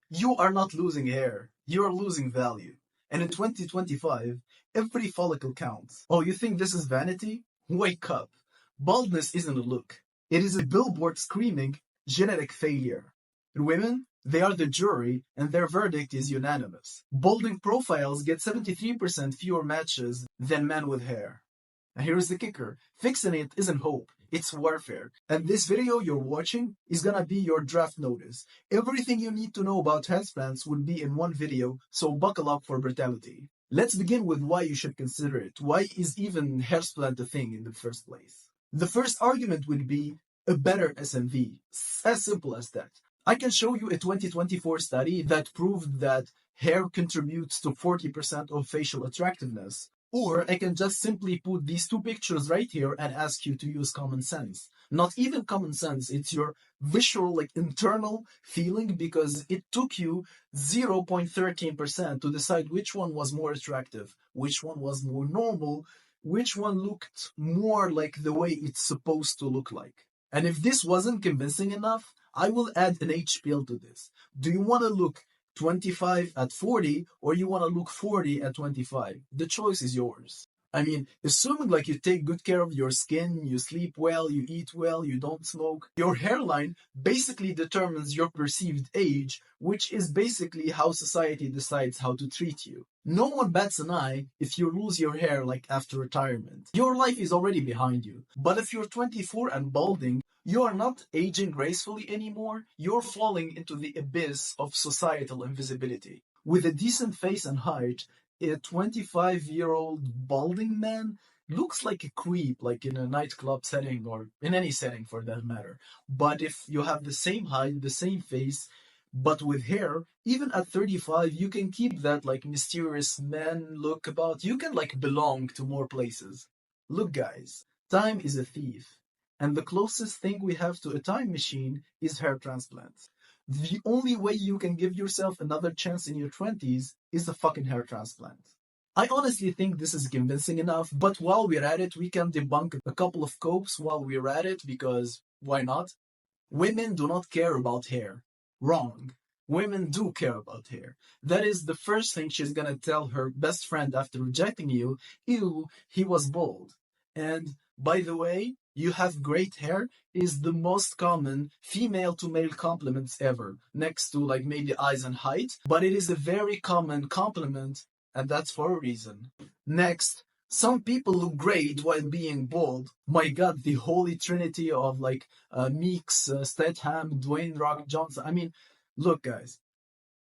You are not losing hair, you are losing value. And in 2025, every follicle counts. Oh, you think this is vanity? Wake up. Baldness isn't a look. It is a billboard screaming genetic failure. And women, they are the jury, and their verdict is unanimous. Balding profiles get 73% fewer matches than men with hair. And here's the kicker. Fixing it isn't hope, it's warfare. And this video you're watching is gonna be your draft notice. Everything you need to know about transplants will be in one video, so buckle up for brutality. Let's begin with why you should consider it. Why is even hairsplant a thing in the first place? The first argument would be a better SMV. As simple as that. I can show you a 2024 study that proved that hair contributes to 40% of facial attractiveness. Or I can just simply put these two pictures right here and ask you to use common sense. Not even common sense, it's your visual, internal feeling, because it took you 0.13% to decide which one was more attractive, which one was more normal, which one looked more like the way it's supposed to look like. And if this wasn't convincing enough, I will add an age scale to this. Do you want to look 25 at 40 or you want to look 40 at 25? The choice is yours. I mean, assuming you take good care of your skin, you sleep well, you eat well, you don't smoke, your hairline basically determines your perceived age, which is basically how society decides how to treat you. No one bats an eye if you lose your hair after retirement. Your life is already behind you. But if you're 24 and balding, you are not aging gracefully anymore, you're falling into the abyss of societal invisibility. With a decent face and height, a 25-year-old balding man looks like a creep, in a nightclub setting or in any setting for that matter. But if you have the same height, the same face, but with hair, even at 35, you can keep that mysterious man look about. You can belong to more places. Look, guys, time is a thief. And the closest thing we have to a time machine is hair transplants. The only way you can give yourself another chance in your 20s is a fucking hair transplant. I honestly think this is convincing enough, but while we're at it, we can debunk a couple of copes while we're at it, because why not? Women do not care about hair. Wrong. Women do care about hair. That is the first thing she's gonna tell her best friend after rejecting you. Ew, he was bald. And by the way, you have great hair is the most common female to male compliments ever, next to maybe eyes and height, but it is a very common compliment, and that's for a reason. Next, some people look great while being bald. My god, the holy trinity of Meeks, Statham, Dwayne Rock Johnson. I mean, look guys,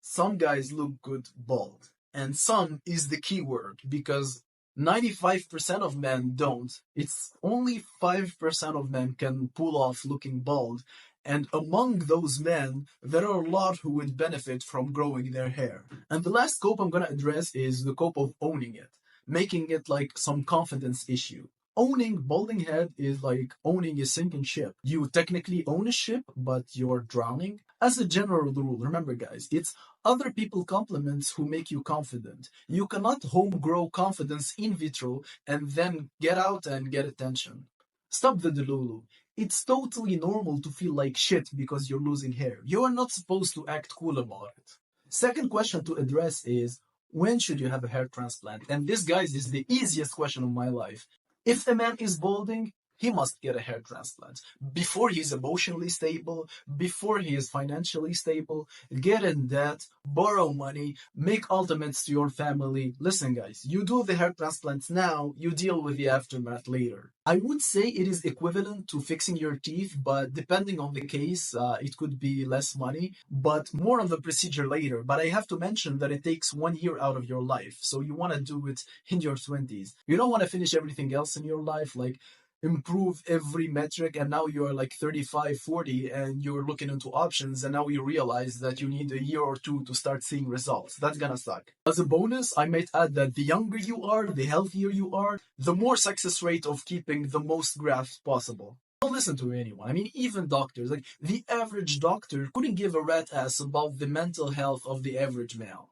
some guys look good bald, and some is the key word, because 95% of men don't. It's only 5% of men can pull off looking bald. And among those men, there are a lot who would benefit from growing their hair. And the last cope I'm gonna address is the cope of owning it, making it some confidence issue. Owning balding head is like owning a sinking ship. You technically own a ship, but you're drowning. As a general rule, remember guys, it's other people compliments who make you confident. You cannot home grow confidence in vitro and then get out and get attention. Stop the delulu. It's totally normal to feel like shit because you're losing hair. You are not supposed to act cool about it. Second question to address is, when should you have a hair transplant? And this, guys, is the easiest question of my life. If a man is balding, he must get a hair transplant. Before he's emotionally stable, before he is financially stable, get in debt, borrow money, make ultimates to your family. Listen guys, you do the hair transplants now, you deal with the aftermath later. I would say it is equivalent to fixing your teeth, but depending on the case, it could be less money, but more on the procedure later. But I have to mention that it takes 1 year out of your life, so you want to do it in your 20s. You don't want to finish everything else in your life, improve every metric, and now you're 35, 40 and you're looking into options, and now you realize that you need a year or two to start seeing results. That's gonna suck. As a bonus, I might add that the younger you are, the healthier you are, the more success rate of keeping the most grafts possible. Don't listen to anyone. I mean, even doctors, the average doctor couldn't give a rat ass about the mental health of the average male.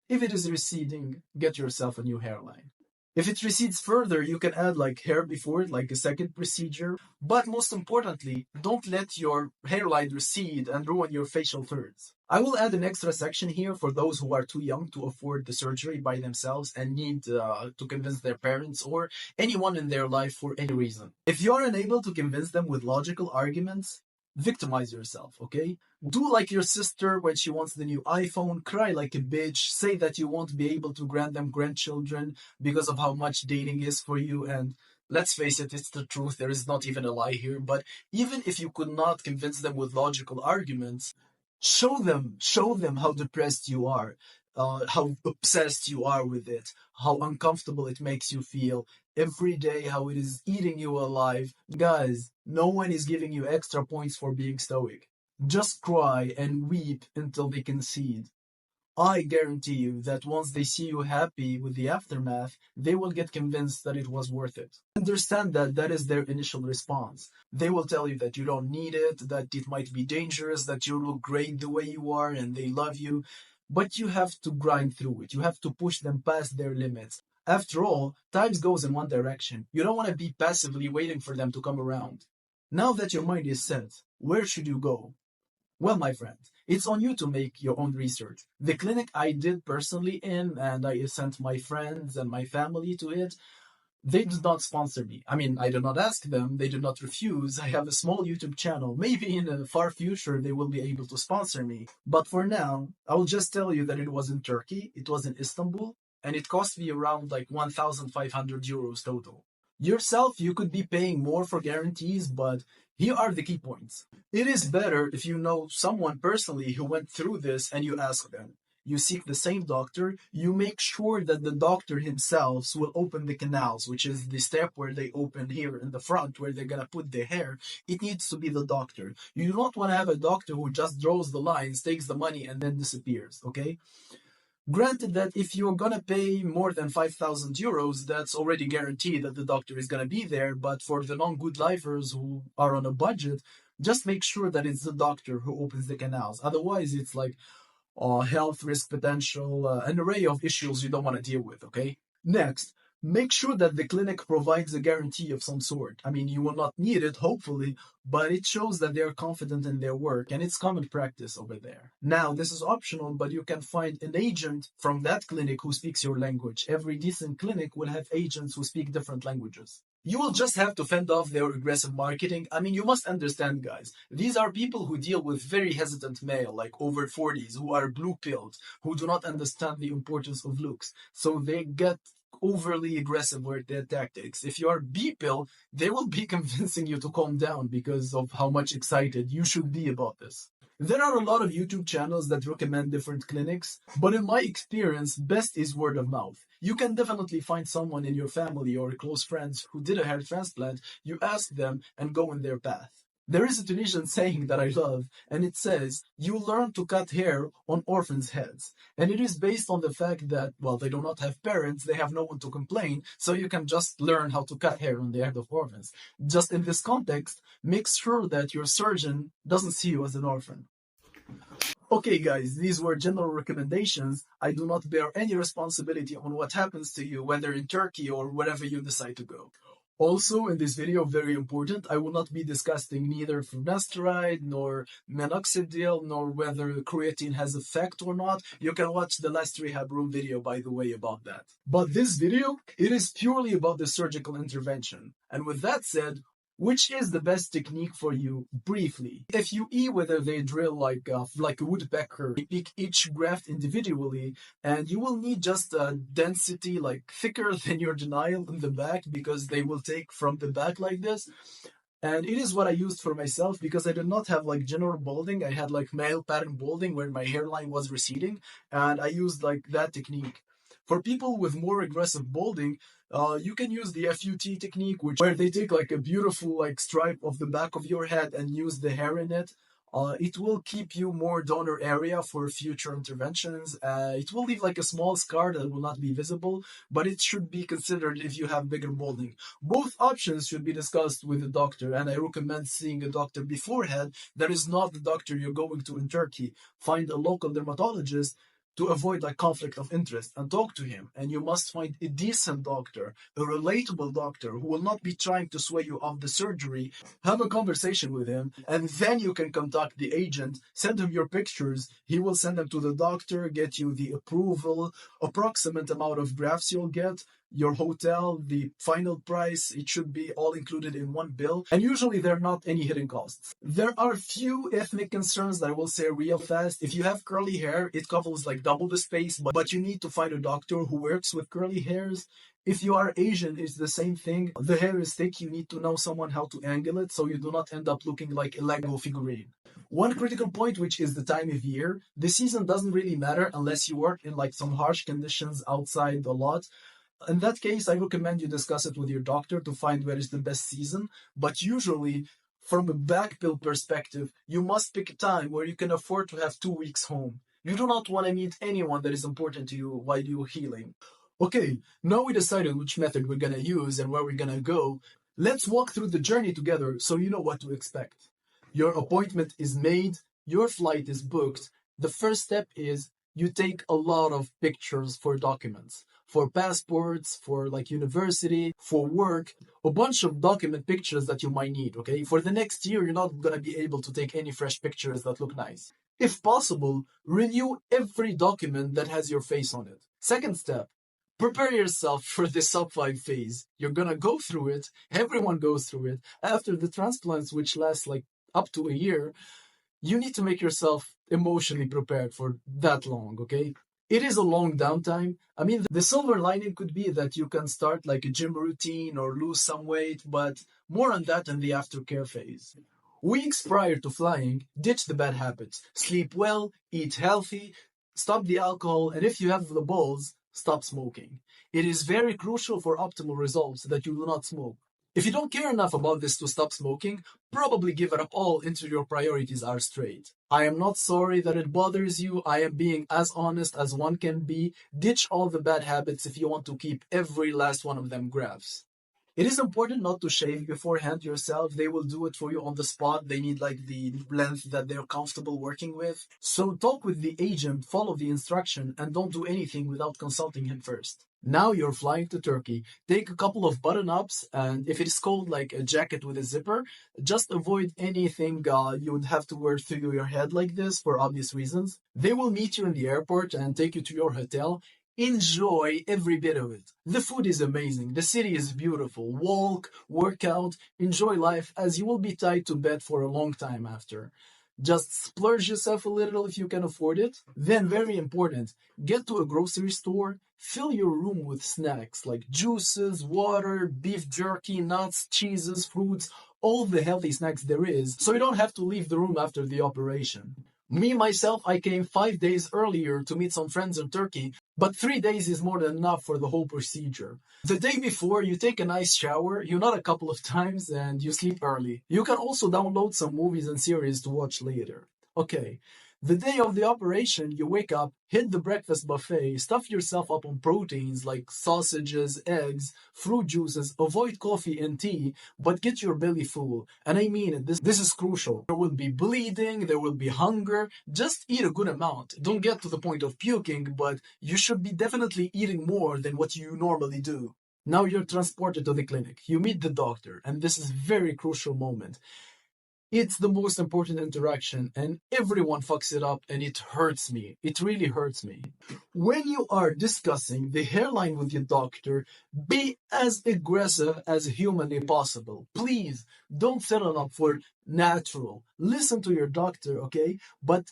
If it is receding, get yourself a new hairline. If it recedes further, you can add like hair before it, like a second procedure. But most importantly, don't let your hairline recede and ruin your facial thirds. I will add an extra section here for those who are too young to afford the surgery by themselves and need to convince their parents or anyone in their life for any reason. If you are unable to convince them with logical arguments, victimize yourself, okay? Do like your sister when she wants the new iPhone, cry like a bitch, say that you won't be able to grant them grandchildren because of how much dating is for you. And let's face it, it's the truth. There is not even a lie here. But even if you could not convince them with logical arguments, show them how depressed you are, how obsessed you are with it, how uncomfortable it makes you feel every day, how it is eating you alive. Guys, no one is giving you extra points for being stoic. Just cry and weep until they concede. I guarantee you that once they see you happy with the aftermath, they will get convinced that it was worth it. Understand that that is their initial response. They will tell you that you don't need it, that it might be dangerous, that you look great the way you are, and they love you. But you have to grind through it. You have to push them past their limits. After all, time goes in one direction. You don't want to be passively waiting for them to come around. Now that your mind is set, where should you go? Well, my friend, it's on you to make your own research. The clinic I did personally in, and I sent my friends and my family to it, they did not sponsor me. I mean, I did not ask them, they did not refuse. I have a small YouTube channel. Maybe in the far future they will be able to sponsor me. But for now, I will just tell you that it was in Turkey, it was in Istanbul, and it cost me around like 1,500 euros total. Yourself, you could be paying more for guarantees, but here are the key points. It is better if you know someone personally who went through this and you ask them. You seek the same doctor, you make sure that the doctor himself will open the canals, which is the step where they open here in the front where they're gonna put the hair. It needs to be the doctor. You do not want to have a doctor who just draws the lines, takes the money, and then disappears, okay? Granted that if you're gonna pay more than 5,000 euros, that's already guaranteed that the doctor is gonna be there. But for the non-good lifers who are on a budget, just make sure that it's the doctor who opens the canals. Otherwise, it's like health risk potential, an array of issues you don't want to deal with, okay? Next, make sure that the clinic provides a guarantee of some sort. I mean, you will not need it, hopefully, but it shows that they are confident in their work, and it's common practice over there. Now, this is optional, but you can find an agent from that clinic who speaks your language. Every decent clinic will have agents who speak different languages. You will just have to fend off their aggressive marketing. I mean, you must understand, guys. These are people who deal with very hesitant male, like over 40s, who are blue pilled, who do not understand the importance of looks. So they get overly aggressive with their tactics. If you are B pill, they will be convincing you to calm down because of how much excited you should be about this. There are a lot of YouTube channels that recommend different clinics, but in my experience, best is word of mouth. You can definitely find someone in your family or close friends who did a hair transplant, you ask them and go in their path. There is a Tunisian saying that I love, and it says, you learn to cut hair on orphans' heads. And it is based on the fact that, well, they do not have parents, they have no one to complain, so you can just learn how to cut hair on the head of orphans. Just in this context, make sure that your surgeon doesn't see you as an orphan. Okay, guys, these were general recommendations. I do not bear any responsibility on what happens to you, whether in Turkey or wherever you decide to go. Also, in this video, very important, I will not be discussing neither finasteride nor minoxidil nor whether creatine has effect or not. You can watch the last rehab room video, by the way, about that. But this video, it is purely about the surgical intervention. And with that said, which is the best technique for you briefly? FUE, whether they drill like a woodpecker, they pick each graft individually, and you will need just a density like thicker than your denial in the back because they will take from the back like this. And it is what I used for myself because I did not have like general balding. I had like male pattern balding where my hairline was receding, and I used like that technique. For people with more aggressive balding, you can use the FUT technique, where they take like a beautiful like stripe of the back of your head and use the hair in it. It will keep you more donor area for future interventions. It will leave like a small scar that will not be visible, but it should be considered if you have bigger balding. Both options should be discussed with the doctor, and I recommend seeing a doctor beforehand that is not the doctor you're going to in Turkey. Find a local dermatologist to avoid like conflict of interest and talk to him. And you must find a decent doctor, a relatable doctor who will not be trying to sway you off the surgery. Have a conversation with him, and then you can contact the agent, send him your pictures. He will send them to the doctor, get you the approval, approximate amount of grafts you'll get, your hotel, the final price. It should be all included in one bill. And usually there are not any hidden costs. There are few ethnic concerns that I will say real fast. If you have curly hair, it covers like double the space, but you need to find a doctor who works with curly hairs. If you are Asian, it's the same thing. The hair is thick, you need to know someone how to angle it so you do not end up looking like a Lego figurine. One critical point, which is the time of year. The season doesn't really matter unless you work in like some harsh conditions outside a lot. In that case, I recommend you discuss it with your doctor to find where is the best season. But usually, from a back bill perspective, you must pick a time where you can afford to have 2 weeks home. You do not want to meet anyone that is important to you while you're healing. Okay, now we decided which method we're gonna use and where we're gonna go. Let's walk through the journey together so you know what to expect. Your appointment is made, your flight is booked. The first step is you take a lot of pictures for documents, for passports, for like university, for work, a bunch of document pictures that you might need, okay? For the next year, you're not gonna be able to take any fresh pictures that look nice. If possible, renew every document that has your face on it. Second step, prepare yourself for the sub 5 phase. You're gonna go through it. Everyone goes through it. After the transplants, which last like up to a year, you need to make yourself emotionally prepared for that long, okay? It is a long downtime. I mean, the silver lining could be that you can start like a gym routine or lose some weight, but more on that in the aftercare phase. Weeks prior to flying, ditch the bad habits. Sleep well, eat healthy, stop the alcohol, and if you have the balls, stop smoking. It is very crucial for optimal results that you do not smoke. If you don't care enough about this to stop smoking, probably give it up all until your priorities are straight. I am not sorry that it bothers you. I am being as honest as one can be. Ditch all the bad habits if you want to keep every last one of them grafts. It is important not to shave beforehand yourself. They will do it for you on the spot. They need like the length that they're comfortable working with. So talk with the agent, follow the instruction, and don't do anything without consulting him first. Now you're flying to Turkey. Take a couple of button-ups, and if it is cold like a jacket with a zipper, just avoid anything you would have to wear through your head like this for obvious reasons. They will meet you in the airport and take you to your hotel. Enjoy every bit of it. The food is amazing. The city is beautiful. Walk, work out, enjoy life as you will be tied to bed for a long time after. Just splurge yourself a little if you can afford it. Then, very important, get to a grocery store, fill your room with snacks like juices, water, beef jerky, nuts, cheeses, fruits, all the healthy snacks there is, so you don't have to leave the room after the operation. Me, myself, I came 5 days earlier to meet some friends in Turkey, but 3 days is more than enough for the whole procedure. The day before, you take a nice shower, you nut a couple of times, and you sleep early. You can also download some movies and series to watch later. Okay. The day of the operation, you wake up, hit the breakfast buffet, stuff yourself up on proteins like sausages, eggs, fruit juices, avoid coffee and tea, but get your belly full. And I mean it, this is crucial. There will be bleeding, there will be hunger. Just eat a good amount. Don't get to the point of puking, but you should be definitely eating more than what you normally do. Now you're transported to the clinic. You meet the doctor, and this is a very crucial moment. It's the most important interaction, and everyone fucks it up, and it hurts me. It really hurts me. When you are discussing the hairline with your doctor, be as aggressive as humanly possible. Please don't settle up for natural. Listen to your doctor, okay? But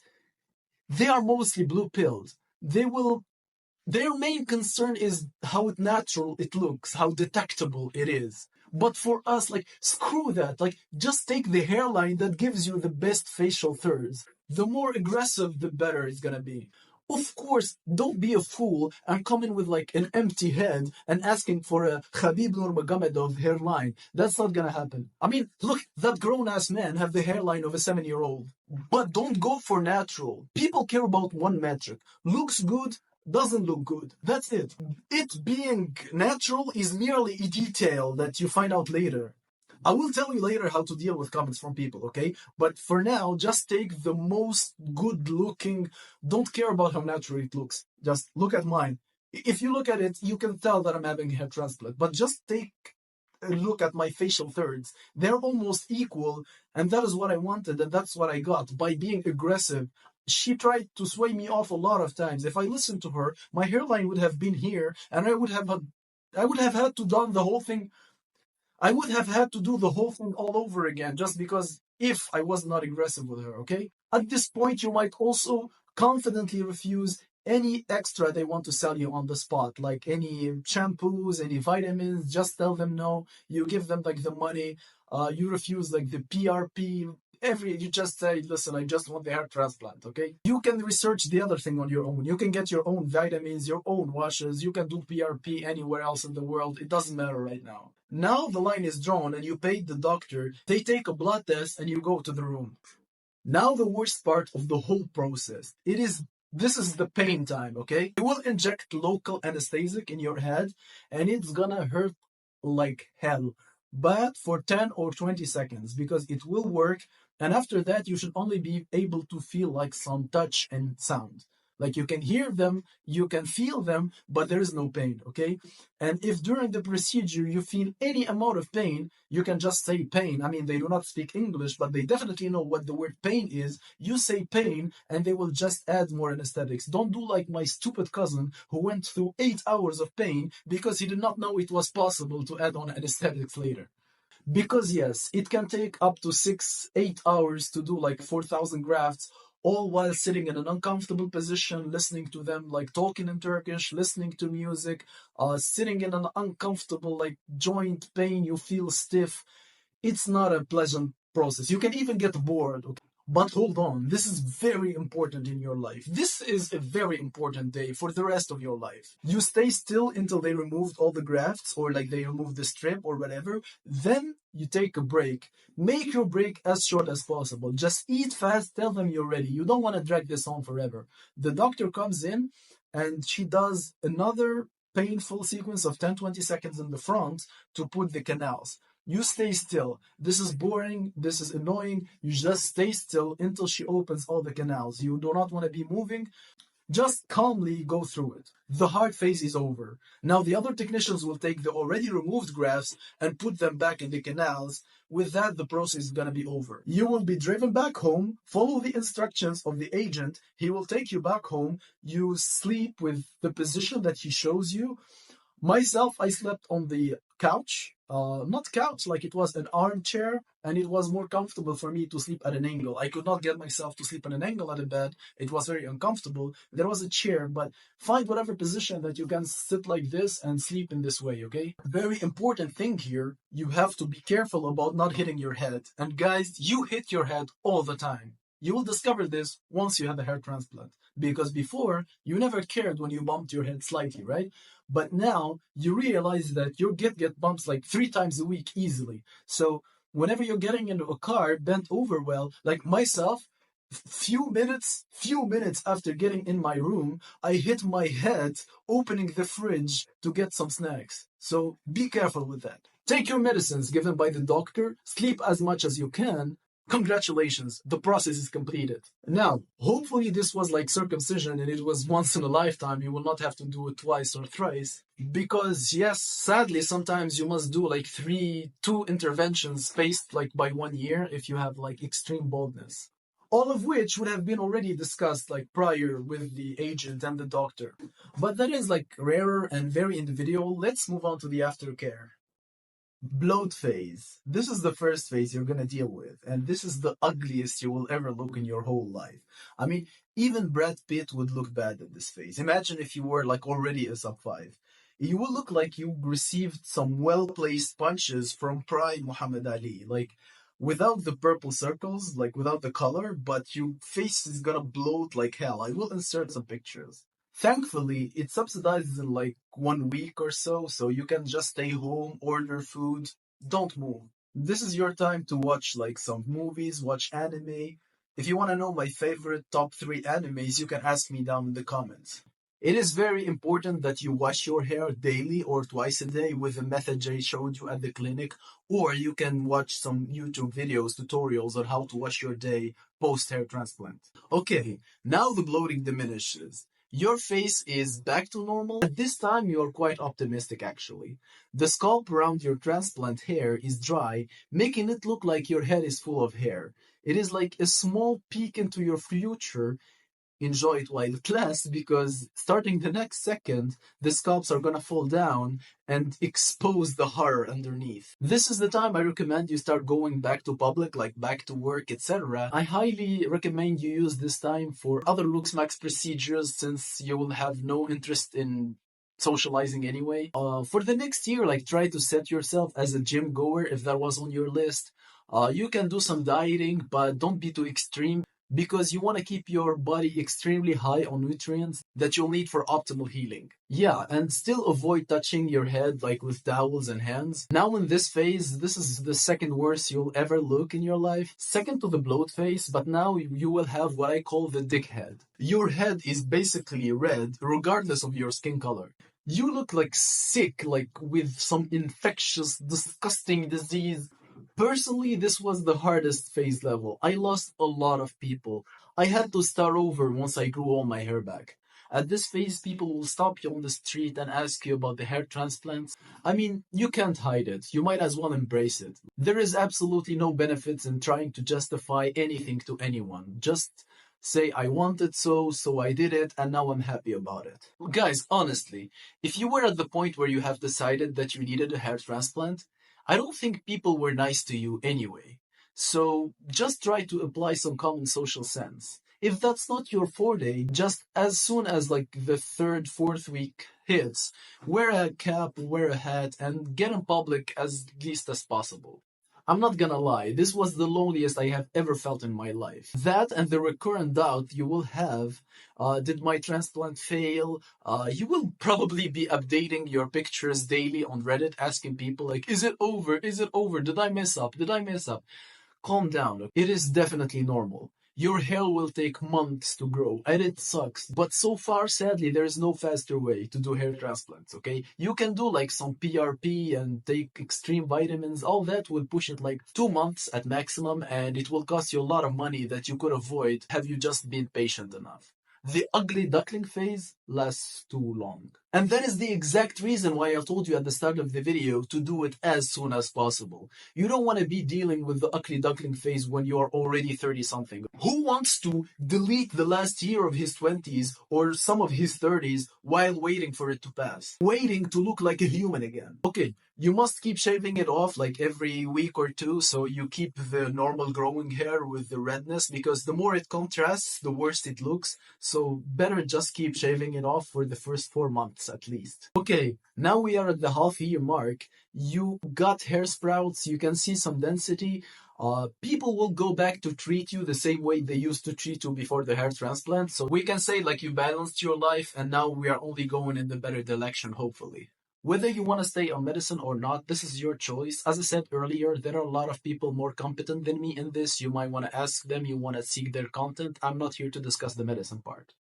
they are mostly blue pilled. Their main concern is how natural it looks, how detectable it is. But for us, like, screw that. Like, just take the hairline that gives you the best facial thirds. The more aggressive, the better it's gonna be. Of course, don't be a fool and come in with like an empty head and asking for a Khabib Nurmagomedov hairline. That's not gonna happen. I mean, look, that grown-ass man have the hairline of a 7-year-old. But don't go for natural. People care about one metric. Looks good, doesn't look good. That's it. It being natural is merely a detail that you find out later. I will tell you later how to deal with comments from people, okay? But for now, just take the most good looking, don't care about how natural it looks. Just look at mine. If you look at it, you can tell that I'm having a hair transplant. But just take a look at my facial thirds. They're almost equal, and that is what I wanted, and that's what I got by being aggressive. She tried to sway me off a lot of times. If I listened to her, my hairline would have been here, and I would have had to done the whole thing. I would have had to do the whole thing all over again just because if I was not aggressive with her, okay? At this point, you might also confidently refuse any extra they want to sell you on the spot, like any shampoos, any vitamins, just tell them no. You give them like the money, you refuse like the PRP, you just say, listen, I just want the hair transplant, okay? You can research the other thing on your own. You can get your own vitamins, your own washes. You can do PRP anywhere else in the world. It doesn't matter right now. Now the line is drawn and you paid the doctor. They take a blood test and you go to the room. Now the worst part of the whole process. This is the pain time, okay? You will inject local anesthetic in your head and it's gonna hurt like hell. But for 10 or 20 seconds because it will work, and after that you should only be able to feel like some touch and sound. Like you can hear them, you can feel them, but there is no pain, okay? And if during the procedure you feel any amount of pain, you can just say pain. I mean, they do not speak English, but they definitely know what the word pain is. You say pain, and they will just add more anesthetics. Don't do like my stupid cousin who went through 8 hours of pain because he did not know it was possible to add on anesthetics later. Because yes, it can take up to 8 hours to do like 4,000 grafts, all while sitting in an uncomfortable position, listening to them like talking in Turkish, listening to music, sitting in an uncomfortable like joint pain, you feel stiff. It's not a pleasant process. You can even get bored. Okay? But hold on, this is very important in your life. This is a very important day for the rest of your life. You stay still until they removed all the grafts or like they remove the strip or whatever. Then you take a break. Make your break as short as possible. Just eat fast, tell them you're ready. You don't want to drag this on forever. The doctor comes in and she does another painful sequence of 10-20 seconds in the front to put the canals. You stay still. This is boring. This is annoying. You just stay still until she opens all the canals. You do not want to be moving. Just calmly go through it. The hard phase is over. Now the other technicians will take the already removed grafts and put them back in the canals. With that, the process is going to be over. You will be driven back home. Follow the instructions of the agent. He will take you back home. You sleep with the position that he shows you. Myself, I slept on the couch, not couch, like it was an armchair, and it was more comfortable for me to sleep at an angle. I could not get myself to sleep at an angle at a bed. It was very uncomfortable. There was a chair, but find whatever position that you can sit like this and sleep in this way, okay? Very important thing here, you have to be careful about not hitting your head. And guys, you hit your head all the time. You will discover this once you have a hair transplant. Because before, you never cared when you bumped your head slightly, right? But now you realize that you get bumps like 3 times a week easily. So whenever you're getting into a car bent over well, like myself, few minutes after getting in my room, I hit my head opening the fridge to get some snacks. So be careful with that. Take your medicines given by the doctor, sleep as much as you can. Congratulations, the process is completed. Now, hopefully this was like circumcision and it was once in a lifetime. You will not have to do it twice or thrice. Because yes, sadly, sometimes you must do like two interventions spaced like by 1 year if you have like extreme baldness. All of which would have been already discussed like prior with the agent and the doctor. But that is like rarer and very individual. Let's move on to the aftercare. Bloat phase. This is the first phase you're gonna deal with, and this is the ugliest you will ever look in your whole life. I mean, even Brad Pitt would look bad at this phase. Imagine if you were like already a sub 5. You will look like you received some well-placed punches from prime Muhammad Ali, like without the purple circles, like without the color, but your face is gonna bloat like hell. I will insert some pictures. Thankfully, it subsidizes in like 1 week or so, so you can just stay home, order food, don't move. This is your time to watch like some movies, watch anime. If you want to know my favorite top 3 animes, you can ask me down in the comments. It is very important that you wash your hair daily or twice a day with the method I showed you at the clinic, or you can watch some YouTube videos, tutorials on how to wash your day post hair transplant. Okay, now the bloating diminishes. Your face is back to normal. At this time, you are quite optimistic actually. The scalp around your transplant hair is dry, making it look like your head is full of hair. It is like a small peek into your future. Enjoy it while it lasts, because starting the next second, the scalps are gonna fall down and expose the horror underneath. This is the time I recommend you start going back to public, like back to work, etc. I highly recommend you use this time for other Looks Max procedures, since you will have no interest in socializing anyway. For the next year, like, try to set yourself as a gym goer if that was on your list. You can do some dieting, but don't be too extreme, because you want to keep your body extremely high on nutrients that you'll need for optimal healing. Yeah, and still avoid touching your head like with towels and hands. Now in this phase, this is the second worst you'll ever look in your life. Second to the bloat phase, but now you will have what I call the dick head. Your head is basically red regardless of your skin color. You look like sick, like with some infectious, disgusting disease. Personally, this was the hardest phase level. I lost a lot of people. I had to start over once I grew all my hair back. At this phase, people will stop you on the street and ask you about the hair transplants. I mean, you can't hide it. You might as well embrace it. There is absolutely no benefits in trying to justify anything to anyone. Just say, I wanted so I did it, and now I'm happy about it. Guys, honestly, if you were at the point where you have decided that you needed a hair transplant, I don't think people were nice to you anyway. So just try to apply some common social sense. If that's not your forte, just as soon as like the third, fourth week hits, wear a cap, wear a hat, and get in public as least as possible. I'm not gonna lie, this was the loneliest I have ever felt in my life. That and the recurrent doubt you will have, did my transplant fail? You will probably be updating your pictures daily on Reddit, asking people like, is it over? Is it over? Did I mess up? Did I mess up? Calm down. It is definitely normal. Your hair will take months to grow, and it sucks. But so far, sadly, there is no faster way to do hair transplants, okay? You can do like some PRP and take extreme vitamins. All that will push it like 2 months at maximum, and it will cost you a lot of money that you could avoid have you just been patient enough. The ugly duckling phase lasts too long. And that is the exact reason why I told you at the start of the video to do it as soon as possible. You don't want to be dealing with the ugly duckling phase when you are already 30 something. Who wants to delete the last year of his 20s or some of his 30s while waiting for it to pass? Waiting to look like a human again. Okay, you must keep shaving it off like every week or two, so you keep the normal growing hair with the redness, because the more it contrasts, the worse it looks. So better just keep shaving it off for the first 4 months at least. Okay, now we are at the half year mark. You got hair sprouts, you can see some density. People will go back to treat you the same way they used to treat you before the hair transplant. So we can say like you balanced your life, and now we are only going in the better direction, hopefully. Whether you want to stay on medicine or not, this is your choice. As I said earlier, there are a lot of people more competent than me in this. You might want to ask them, you want to seek their content. I'm not here to discuss the medicine part.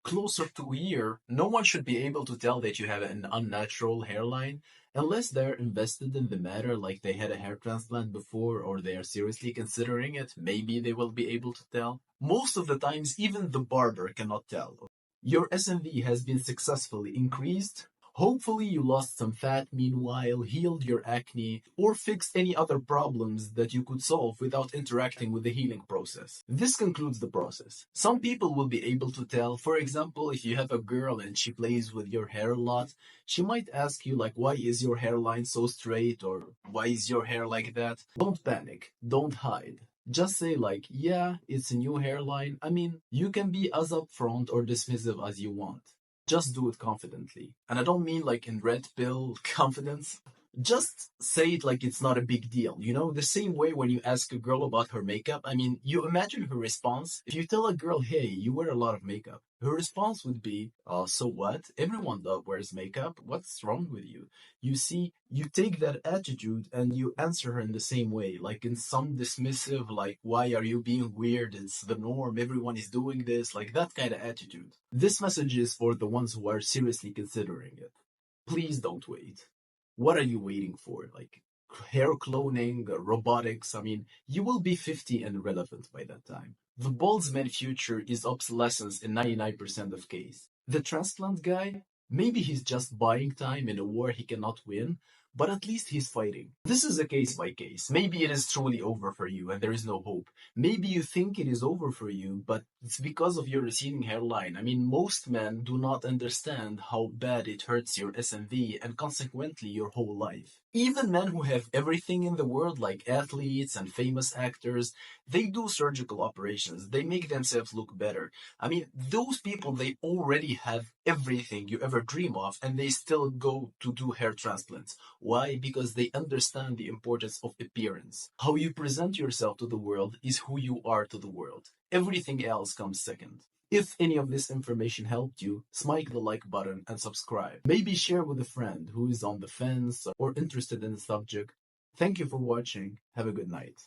Closer to a year, no one should be able to tell that you have an unnatural hairline unless they're invested in the matter, like they had a hair transplant before or they are seriously considering it. Maybe they will be able to tell. Most of the times, even the barber cannot tell. Your SMV has been successfully increased. Hopefully you lost some fat meanwhile, healed your acne, or fixed any other problems that you could solve without interacting with the healing process. This concludes the process. Some people will be able to tell. For example, if you have a girl and she plays with your hair a lot, she might ask you like, why is your hairline so straight, or why is your hair like that? Don't panic, don't hide. Just say like, yeah, it's a new hairline. I mean, you can be as upfront or dismissive as you want. Just do it confidently. And I don't mean like in red pill confidence. Just say it like it's not a big deal. The same way when you ask a girl about her makeup. I mean, you imagine her response. If you tell a girl, hey, you wear a lot of makeup, her response would be, so what? Everyone wears makeup. What's wrong with you? You see, you take that attitude and you answer her in the same way, like in some dismissive, like, why are you being weird? It's the norm. Everyone is doing this, like that kind of attitude. This message is for the ones who are seriously considering it. Please don't wait. What are you waiting for? Like hair cloning, robotics? I mean, you will be 50 and irrelevant by that time. The baldman future is obsolescence in 99% of cases. The transplant guy, maybe he's just buying time in a war he cannot win, but at least he's fighting. This is a case by case. Maybe it is truly over for you and there is no hope. Maybe you think it is over for you, but it's because of your receding hairline. I mean, most men do not understand how bad it hurts your SMV and consequently your whole life. Even men who have everything in the world, like athletes and famous actors, they do surgical operations. They make themselves look better. I mean, those people, they already have everything you ever dream of, and they still go to do hair transplants. Why? Because they understand the importance of appearance. How you present yourself to the world is who you are to the world. Everything else comes second. If any of this information helped you, smite the like button and subscribe. Maybe share with a friend who is on the fence or interested in the subject. Thank you for watching. Have a good night.